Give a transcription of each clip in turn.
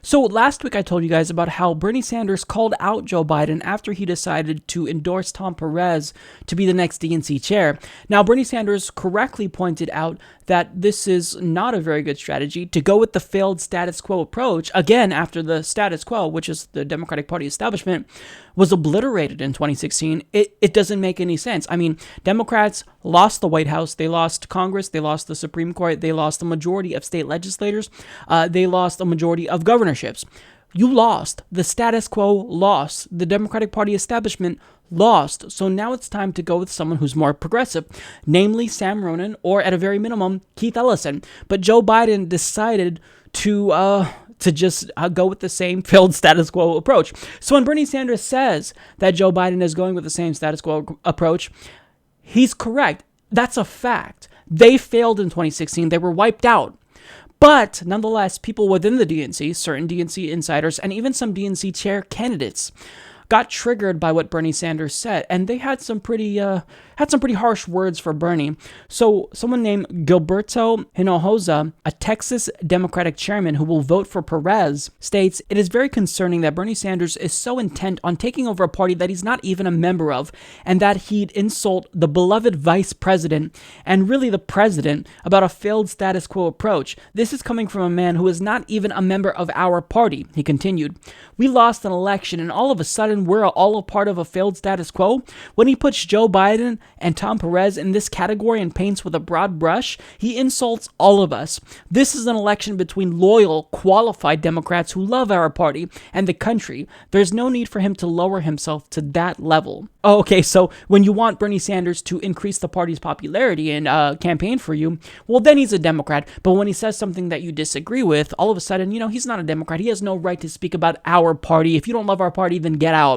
So last week I told you guys about how Bernie Sanders called out Joe Biden after he decided to endorse Tom Perez to be the next DNC chair. Now, Bernie Sanders correctly pointed out that this is not a very good strategy to go with the failed status quo approach, again, after the status quo, which is the Democratic Party establishment, was obliterated in 2016. It doesn't make any sense. I mean, Democrats lost the White House, they lost Congress, they lost the Supreme Court, they lost the majority of state legislators, they lost a majority of governorships. You lost. The status quo lost. The Democratic Party establishment lost. So now it's time to go with someone who's more progressive, namely Sam Ronan, or at a very minimum, Keith Ellison. But Joe Biden decided to just go with the same failed status quo approach. So when Bernie Sanders says that Joe Biden is going with the same status quo approach, he's correct. That's a fact. They failed in 2016. They were wiped out. But nonetheless, people within the DNC, certain DNC insiders, and even some DNC chair candidates got triggered by what Bernie Sanders said, and they had some pretty harsh words for Bernie. So someone named Gilberto Hinojosa, a Texas Democratic chairman who will vote for Perez, states, "It is very concerning that Bernie Sanders is so intent on taking over a party that he's not even a member of, and that he'd insult the beloved vice president and really the president about a failed status quo approach. This is coming from a man who is not even a member of our party," he continued. "We lost an election, and all of a sudden we're all a part of a failed status quo. When he puts Joe Biden and Tom Perez in this category and paints with a broad brush, he insults all of us. This is an election between loyal, qualified Democrats who love our party and the country. There's no need for him to lower himself to that level." Oh, okay, so when you want Bernie Sanders to increase the party's popularity and campaign for you, well, then he's a Democrat. But when he says something that you disagree with, all of a sudden, he's not a Democrat. He has no right to speak about our party. If you don't love our party, then get out.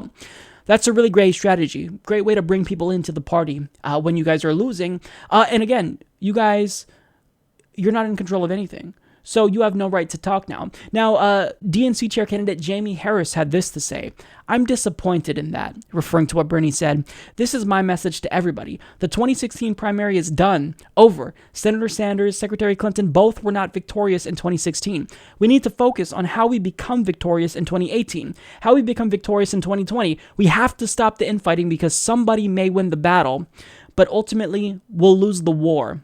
That's a really great strategy. Great way to bring people into the party when you guys are losing. And again, you're not in control of anything. So you have no right to talk now. Now, DNC chair candidate Jamie Harris had this to say: "I'm disappointed in that," referring to what Bernie said. "This is my message to everybody. The 2016 primary is done. Over. Senator Sanders, Secretary Clinton, both were not victorious in 2016. We need to focus on how we become victorious in 2018, how we become victorious in 2020. We have to stop the infighting because somebody may win the battle, but ultimately we'll lose the war."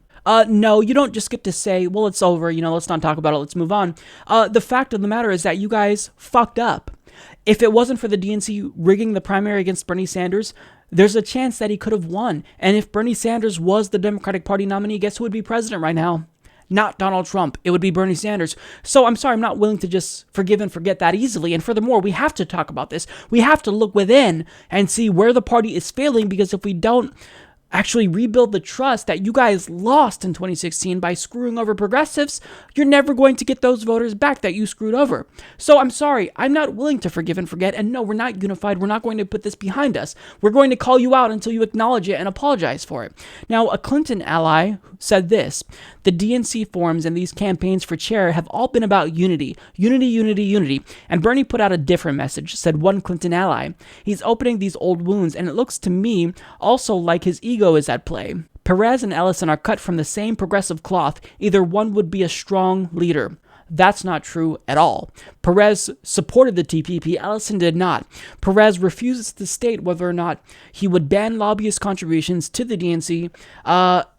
No, you don't just get to say, well, it's over, let's not talk about it, let's move on. The fact of the matter is that you guys fucked up. If it wasn't for the DNC rigging the primary against Bernie Sanders, there's a chance that he could have won. And if Bernie Sanders was the Democratic Party nominee, guess who would be president right now? Not Donald Trump. It would be Bernie Sanders. So I'm sorry, I'm not willing to just forgive and forget that easily. And furthermore, we have to talk about this. We have to look within and see where the party is failing, because if we don't actually rebuild the trust that you guys lost in 2016 by screwing over progressives, you're never going to get those voters back that you screwed over. So I'm sorry, I'm not willing to forgive and forget, and no, we're not unified. We're not going to put this behind us. We're going to call you out until you acknowledge it and apologize for it. Now, a Clinton ally said this: "The DNC forums and these campaigns for chair have all been about unity. Unity, unity, unity. And Bernie put out a different message," said one Clinton ally. "He's opening these old wounds, and it looks to me also like his ego is at play. Perez and Ellison are cut from the same progressive cloth. Either one would be a strong leader." That's not true at all. Perez supported the TPP, Ellison did not. Perez refuses to state whether or not he would ban lobbyist contributions to the DNC,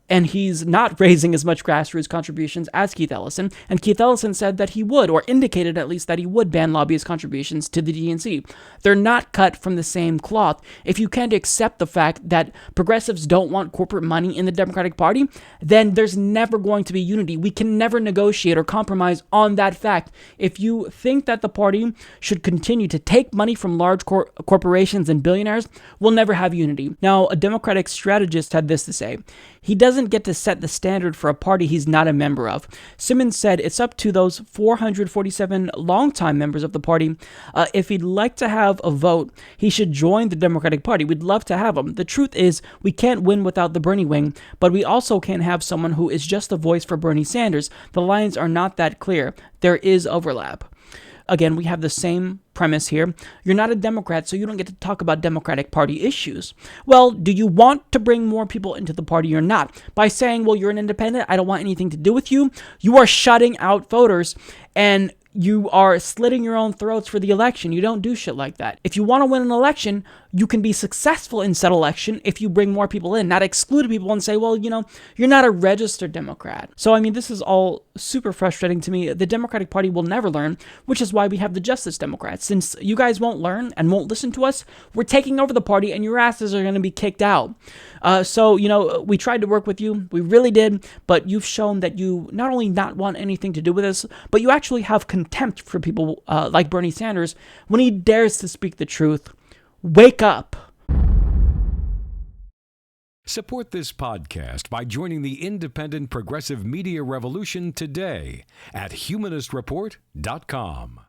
and he's not raising as much grassroots contributions as Keith Ellison, and Keith Ellison said that he would, or indicated at least that he would ban lobbyist contributions to the DNC. They're not cut from the same cloth. If you can't accept the fact that progressives don't want corporate money in the Democratic Party, then there's never going to be unity. We can never negotiate or compromise on that fact. If you think that the party should continue to take money from large corporations and billionaires, we'll never have unity. Now, a Democratic strategist had this to say: "He doesn't get to set the standard for a party he's not a member of." Simmons said it's up to those 447 longtime members of the party. If he'd like to have a vote, he should join the Democratic Party. We'd love to have him. The truth is, we can't win without the Bernie wing, but we also can't have someone who is just a voice for Bernie Sanders. The lines are not that clear. There is overlap. Again, we have the same premise here. You're not a Democrat, so you don't get to talk about Democratic Party issues. Well, do you want to bring more people into the party or not? By saying, well, you're an independent, I don't want anything to do with you, you are shutting out voters, and you are slitting your own throats for the election. You don't do shit like that. If you want to win an election, you can be successful in said election if you bring more people in, not exclude people and say, well, you're not a registered Democrat. So, I mean, this is all super frustrating to me. The Democratic Party will never learn, which is why we have the Justice Democrats. Since you guys won't learn and won't listen to us, we're taking over the party and your asses are going to be kicked out. So, we tried to work with you. We really did. But you've shown that you not only not want anything to do with us, but you actually have contempt for people like Bernie Sanders when he dares to speak the truth. Wake up. Support this podcast by joining the independent progressive media revolution today at humanistreport.com.